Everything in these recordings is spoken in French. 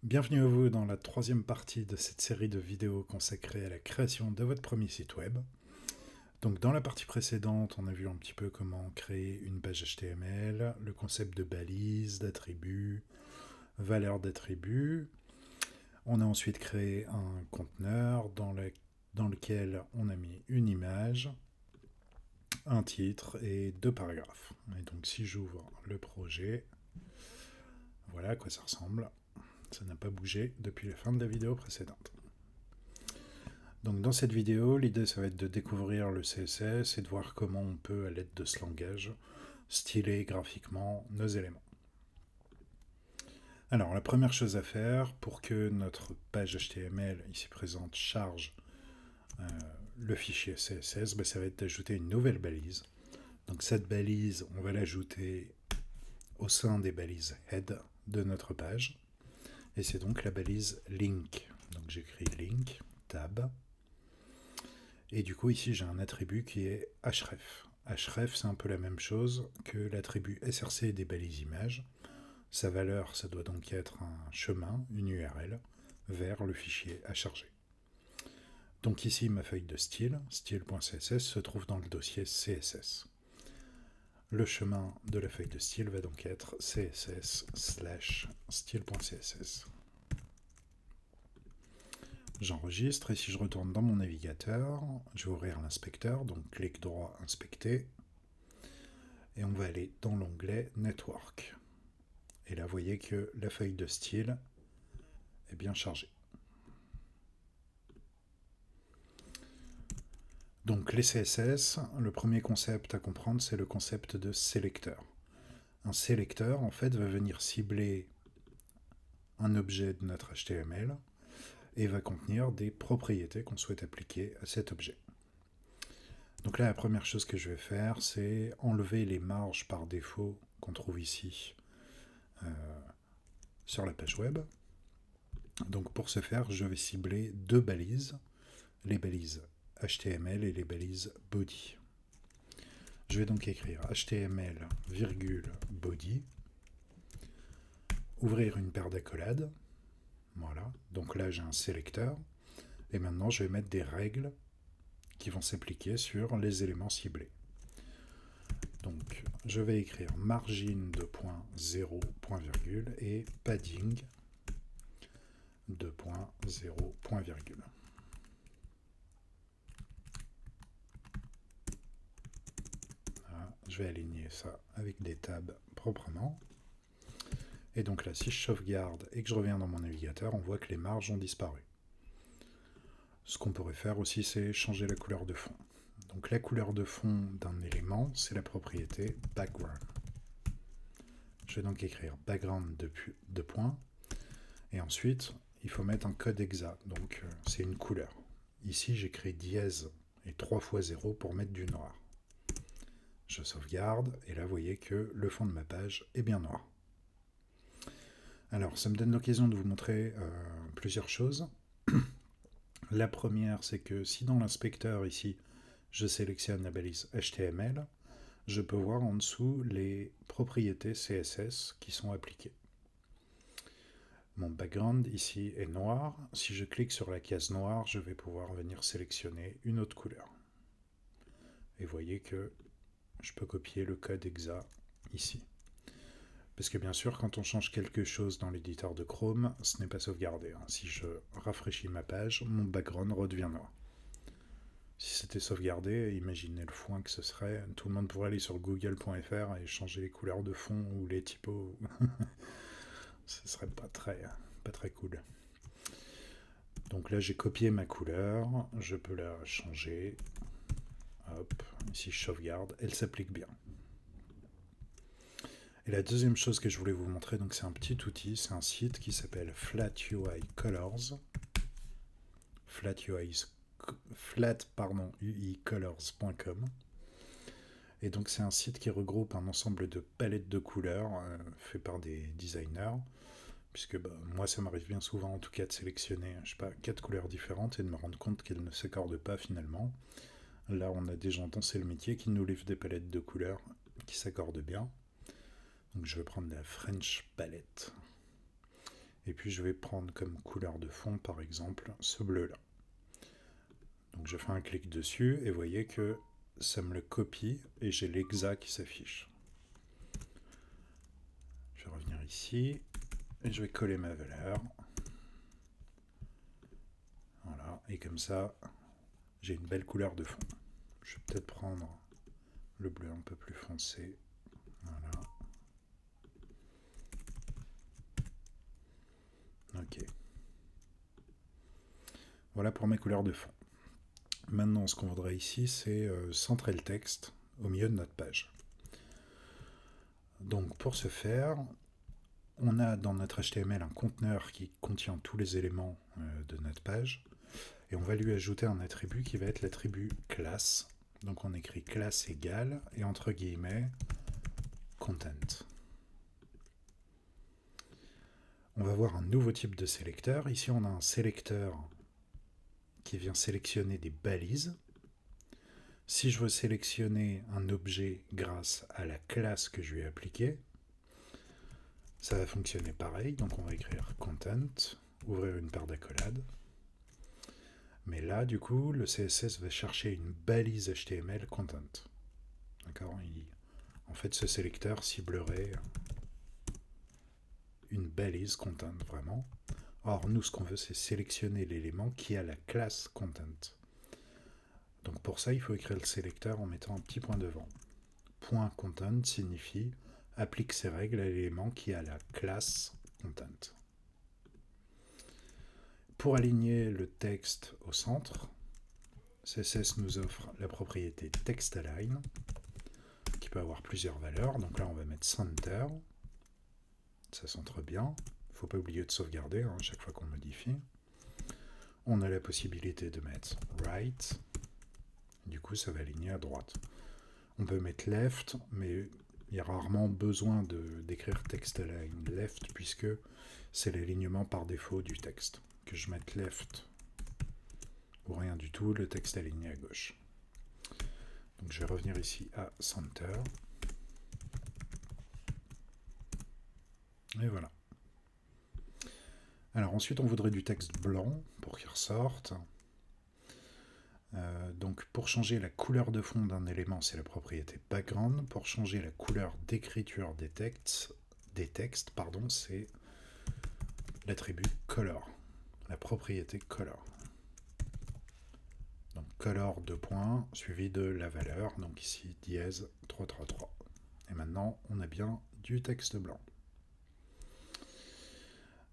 Bienvenue à vous dans la troisième partie de cette série de vidéos consacrée à la création de votre premier site web. Donc dans la partie précédente, on a vu un petit peu comment créer une page HTML, le concept de balise, d'attributs, valeur d'attributs. On a ensuite créé un conteneur dans lequel on a mis une image, un titre et deux paragraphes. Et donc si j'ouvre le projet, voilà à quoi ça ressemble. Ça n'a pas bougé depuis la fin de la vidéo précédente. Donc dans cette vidéo, l'idée ça va être de découvrir le CSS et de voir comment on peut, à l'aide de ce langage, styler graphiquement nos éléments. Alors la première chose à faire pour que notre page HTML ici présente charge le fichier CSS, ça va être d'ajouter une nouvelle balise. Donc cette balise, on va l'ajouter au sein des balises head de notre page. Et c'est donc la balise link. Donc j'écris link, tab. Et du coup, ici, j'ai un attribut qui est href. Href, c'est un peu la même chose que l'attribut src des balises images. Sa valeur, ça doit donc être un chemin, une URL, vers le fichier à charger. Donc ici, ma feuille de style, style.css, se trouve dans le dossier CSS. Le chemin de la feuille de style va donc être css/style.css. J'enregistre et si je retourne dans mon navigateur, je vais ouvrir l'inspecteur, donc clic droit, inspecter. Et on va aller dans l'onglet Network. Et là, vous voyez que la feuille de style est bien chargée. Donc les CSS, le premier concept à comprendre, c'est le concept de sélecteur. Un sélecteur, en fait, va venir cibler un objet de notre HTML et va contenir des propriétés qu'on souhaite appliquer à cet objet. Donc là, la première chose que je vais faire, c'est enlever les marges par défaut qu'on trouve ici sur la page web. Donc pour ce faire, je vais cibler deux balises, les balises HTML et les balises body. Je vais donc écrire HTML, body, ouvrir une paire d'accolades. Voilà, donc là j'ai un sélecteur. Et maintenant je vais mettre des règles qui vont s'appliquer sur les éléments ciblés. Donc je vais écrire margin de point 0, point virgule et padding de point 0, point virgule. Voilà, je vais aligner ça avec des tabs proprement. Et donc là, si je sauvegarde et que je reviens dans mon navigateur, on voit que les marges ont disparu. Ce qu'on pourrait faire aussi, c'est changer la couleur de fond. Donc la couleur de fond d'un élément, c'est la propriété background. Je vais donc écrire background de points. Et ensuite, il faut mettre un code exa. Donc c'est une couleur. Ici, j'écris dièse et 3 fois 0 pour mettre du noir. Je sauvegarde et là, vous voyez que le fond de ma page est bien noir. Alors, ça me donne l'occasion de vous montrer plusieurs choses. La première, c'est que si dans l'inspecteur ici, je sélectionne la balise HTML, je peux voir en dessous les propriétés CSS qui sont appliquées. Mon background ici est noir. Si je clique sur la case noire, je vais pouvoir venir sélectionner une autre couleur. Et vous voyez que je peux copier le code exa ici. Parce que bien sûr, quand on change quelque chose dans l'éditeur de Chrome, ce n'est pas sauvegardé. Si je rafraîchis ma page, mon background redevient noir. Si c'était sauvegardé, imaginez le foin que ce serait. Tout le monde pourrait aller sur google.fr et changer les couleurs de fond ou les typos. Ce serait pas très cool. Donc là, j'ai copié ma couleur. Je peux la changer. Hop, ici je sauvegarde. Elle s'applique bien. Et la deuxième chose que je voulais vous montrer, donc c'est un petit outil, c'est un site qui s'appelle FlatUIColors. flat-ui-colors.com. Et donc c'est un site qui regroupe un ensemble de palettes de couleurs fait par des designers. Puisque moi ça m'arrive bien souvent en tout cas de sélectionner, je sais pas, 4 couleurs différentes et de me rendre compte qu'elles ne s'accordent pas finalement. Là on a des gens dont c'est le métier qui nous livrent des palettes de couleurs qui s'accordent bien. Donc je vais prendre la French Palette. Et puis je vais prendre comme couleur de fond, par exemple, ce bleu-là. Donc je fais un clic dessus et vous voyez que ça me le copie et j'ai l'exa qui s'affiche. Je vais revenir ici et je vais coller ma valeur. Voilà, et comme ça, j'ai une belle couleur de fond. Je vais peut-être prendre le bleu un peu plus foncé. Voilà. Ok. Voilà pour mes couleurs de fond. Maintenant, ce qu'on voudrait ici, c'est centrer le texte au milieu de notre page. Donc pour ce faire, on a dans notre HTML un conteneur qui contient tous les éléments de notre page. Et on va lui ajouter un attribut qui va être l'attribut classe. Donc on écrit classe égale et entre guillemets content. On va voir un nouveau type de sélecteur. Ici on a un sélecteur qui vient sélectionner des balises. Si je veux sélectionner un objet grâce à la classe que je lui ai appliquée, ça va fonctionner pareil. Donc on va écrire content, ouvrir une paire d'accolades. Mais là, du coup, le CSS va chercher une balise HTML content. D'accord ? En fait, ce sélecteur ciblerait une balise content, vraiment. Or, nous, ce qu'on veut, c'est sélectionner l'élément qui a la classe content. Donc pour ça, il faut écrire le sélecteur en mettant un petit point devant. Point content signifie applique ses règles à l'élément qui a la classe content. Pour aligner le texte au centre, CSS nous offre la propriété textAlign, qui peut avoir plusieurs valeurs. Donc là, on va mettre center. Ça centre bien. Il ne faut pas oublier de sauvegarder chaque fois qu'on modifie. On a la possibilité de mettre right. Du coup, ça va aligner à droite. On peut mettre left, mais il y a rarement besoin d'écrire textAlign left, puisque c'est l'alignement par défaut du texte. Que je mette left ou rien du tout, le texte est aligné à gauche. Donc je vais revenir ici à center. Et voilà. Alors ensuite, on voudrait du texte blanc pour qu'il ressorte. Donc pour changer la couleur de fond d'un élément, c'est la propriété background. Pour changer la couleur d'écriture des textes, c'est l'attribut color, la propriété color. Donc color 2 points suivi de la valeur, donc ici dièse 333. Et maintenant, on a bien du texte blanc.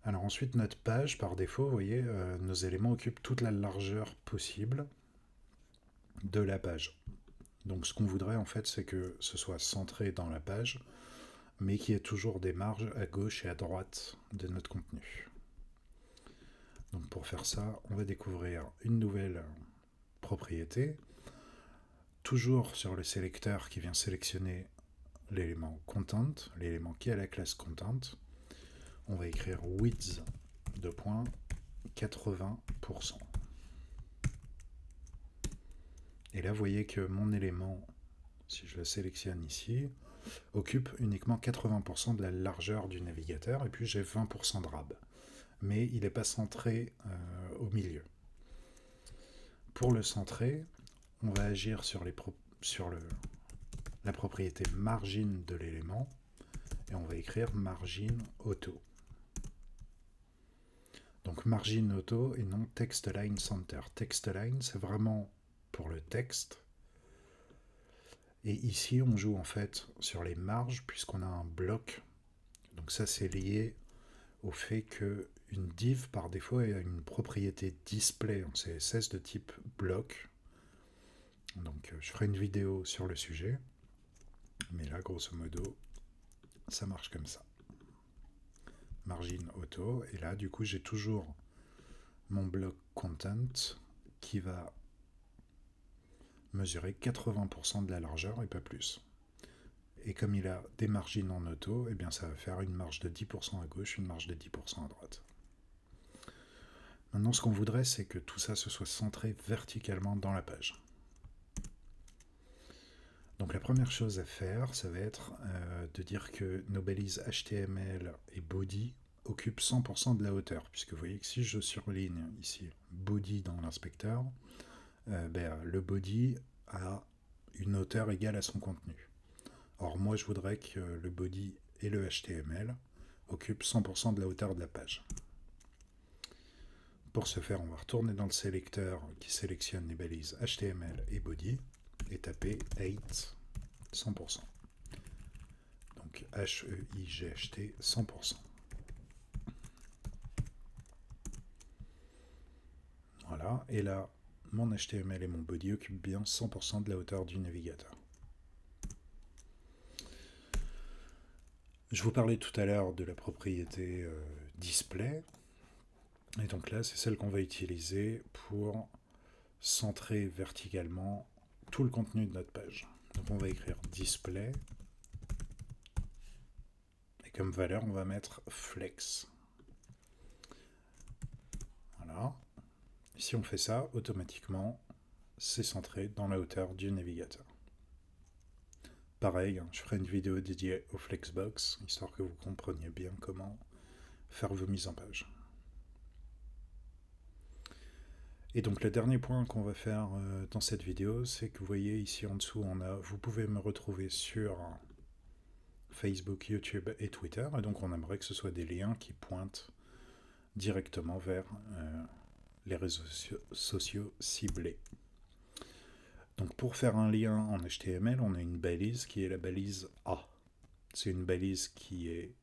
Alors ensuite, notre page, par défaut, vous voyez, nos éléments occupent toute la largeur possible de la page. Donc ce qu'on voudrait en fait, c'est que ce soit centré dans la page, mais qu'il y ait toujours des marges à gauche et à droite de notre contenu. Donc pour faire ça, on va découvrir une nouvelle propriété, toujours sur le sélecteur qui vient sélectionner l'élément content, l'élément qui a la classe content. On va écrire width de 80%. Et là, vous voyez que mon élément, si je le sélectionne ici, occupe uniquement 80% de la largeur du navigateur, et puis j'ai 20% de rab. Mais il n'est pas centré au milieu. Pour le centrer, on va agir sur la propriété margin de l'élément, et on va écrire margin auto. Donc margin auto et non textAlign center. TextAlign, c'est vraiment pour le texte. Et ici, on joue en fait sur les marges puisqu'on a un bloc. Donc ça, c'est lié au fait qu'une div, par défaut, a une propriété display en CSS de type bloc. Donc je ferai une vidéo sur le sujet. Mais là, grosso modo, ça marche comme ça. Margin auto. Et là, du coup, j'ai toujours mon bloc content qui va mesurer 80% de la largeur et pas plus. Et comme il a des margines en auto, eh bien ça va faire une marge de 10% à gauche, une marge de 10% à droite. Maintenant, ce qu'on voudrait, c'est que tout ça se soit centré verticalement dans la page. Donc la première chose à faire, ça va être de dire que nos balises HTML et body occupe 100% de la hauteur, puisque vous voyez que si je surligne ici body dans l'inspecteur, le body a une hauteur égale à son contenu. Or moi je voudrais que le body et le HTML occupent 100% de la hauteur de la page. Pour ce faire, on va retourner dans le sélecteur qui sélectionne les balises HTML et body et taper 8 100%. Donc HEIGHT 100%. Voilà, et là, mon HTML et mon body occupent bien 100% de la hauteur du navigateur. Je vous parlais tout à l'heure de la propriété display. Et donc là, c'est celle qu'on va utiliser pour centrer verticalement tout le contenu de notre page. Donc on va écrire display. Et comme valeur, on va mettre flex. Voilà. Si on fait ça, automatiquement, c'est centré dans la hauteur du navigateur. Pareil, je ferai une vidéo dédiée au Flexbox, histoire que vous compreniez bien comment faire vos mises en page. Et donc le dernier point qu'on va faire dans cette vidéo, c'est que vous voyez ici en dessous, vous pouvez me retrouver sur Facebook, YouTube et Twitter, et donc on aimerait que ce soit des liens qui pointent directement vers les réseaux sociaux ciblés. Donc pour faire un lien en HTML, on a une balise qui est la balise A. C'est une balise qui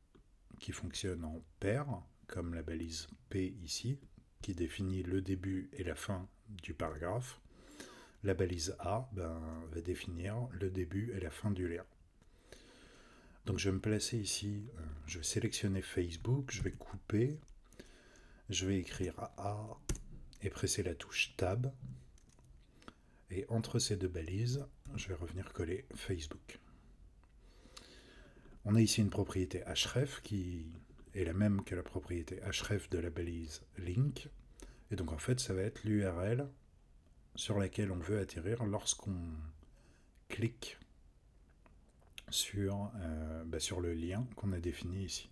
fonctionne en paire, comme la balise P ici, qui définit le début et la fin du paragraphe. La balise A va définir le début et la fin du lien. Donc je vais me placer ici, je vais sélectionner Facebook, je vais couper, je vais écrire A et presser la touche Tab. Et entre ces deux balises, je vais revenir coller Facebook. On a ici une propriété href qui est la même que la propriété href de la balise link. Et donc en fait, ça va être l'URL sur laquelle on veut atterrir lorsqu'on clique sur le lien qu'on a défini ici.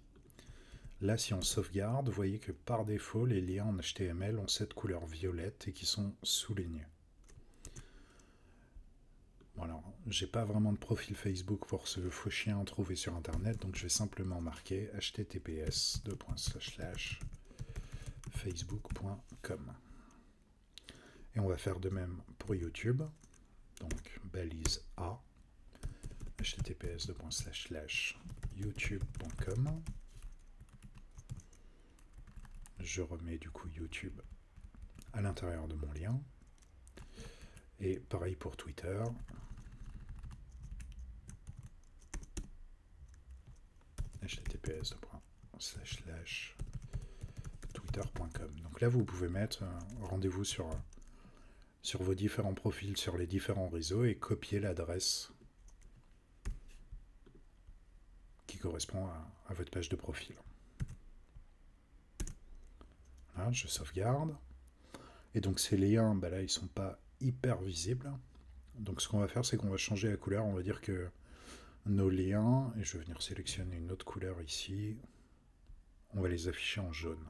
Là, si on sauvegarde, vous voyez que par défaut, les liens en HTML ont cette couleur violette et qui sont soulignés. Voilà, j'ai pas vraiment de profil Facebook pour ce faux chien trouvé sur internet, donc je vais simplement marquer https://facebook.com. Et on va faire de même pour YouTube. Donc balise A, https://youtube.com. Je remets du coup YouTube à l'intérieur de mon lien. Et pareil pour Twitter. https://twitter.com. Donc là, vous pouvez mettre rendez-vous sur vos différents profils, sur les différents réseaux et copier l'adresse qui correspond à votre page de profil. Là, je sauvegarde. Et donc ces liens, là, ils ne sont pas hyper visibles. Donc ce qu'on va faire, c'est qu'on va changer la couleur. On va dire que nos liens, et je vais venir sélectionner une autre couleur ici, on va les afficher en jaune.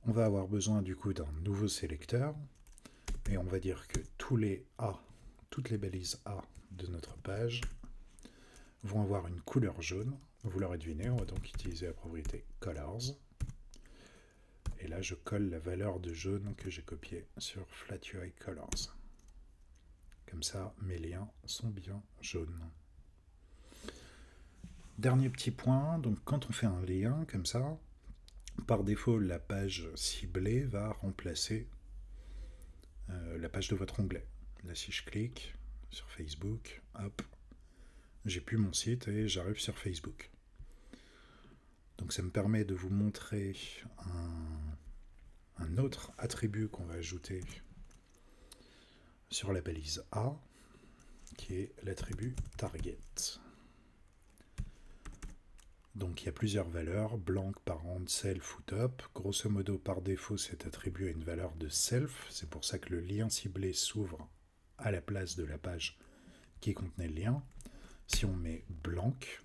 On va avoir besoin du coup d'un nouveau sélecteur, et on va dire que toutes les balises A de notre page vont avoir une couleur jaune. Vous l'aurez deviné, on va donc utiliser la propriété Colors. Et là, je colle la valeur de jaune que j'ai copiée sur FlatUI Colors. Comme ça, mes liens sont bien jaunes. Dernier petit point, donc quand on fait un lien comme ça, par défaut, la page ciblée va remplacer la page de votre onglet. Là, si je clique sur Facebook, hop, j'ai plus mon site et j'arrive sur Facebook. Donc ça me permet de vous montrer un autre attribut qu'on va ajouter sur la balise A, qui est l'attribut target. Donc il y a plusieurs valeurs, blank, parent, self ou top. Grosso modo, par défaut, cet attribut a une valeur de self. C'est pour ça que le lien ciblé s'ouvre à la place de la page qui contenait le lien. Si on met blank,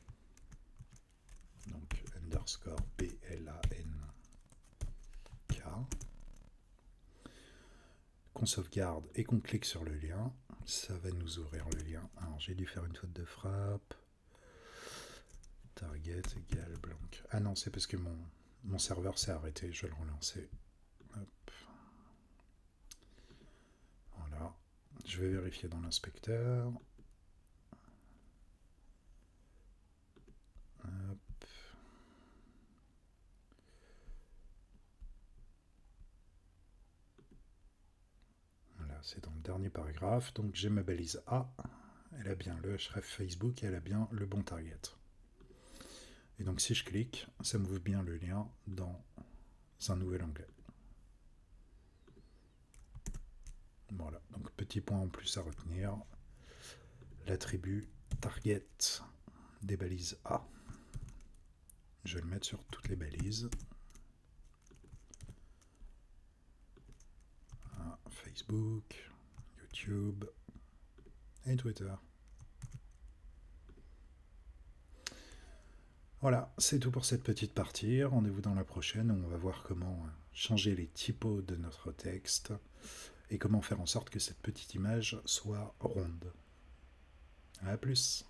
underscore PLANK, qu'on sauvegarde et qu'on clique sur le lien. Ça va nous ouvrir le lien. Alors j'ai dû faire une faute de frappe. Target égale blanc. Ah non, c'est parce que mon serveur s'est arrêté, je vais le relancer. Hop. Voilà. Je vais vérifier dans l'inspecteur. Hop. Voilà, c'est dans le dernier paragraphe. Donc j'ai ma balise A. Elle a bien le href Facebook et elle a bien le bon target. Et donc si je clique, ça m'ouvre bien le lien dans un nouvel onglet. Voilà, donc petit point en plus à retenir. L'attribut target des balises A. Je vais le mettre sur toutes les balises. Facebook, YouTube et Twitter. Voilà, c'est tout pour cette petite partie. Rendez-vous dans la prochaine où on va voir comment changer les typos de notre texte et comment faire en sorte que cette petite image soit ronde. A plus.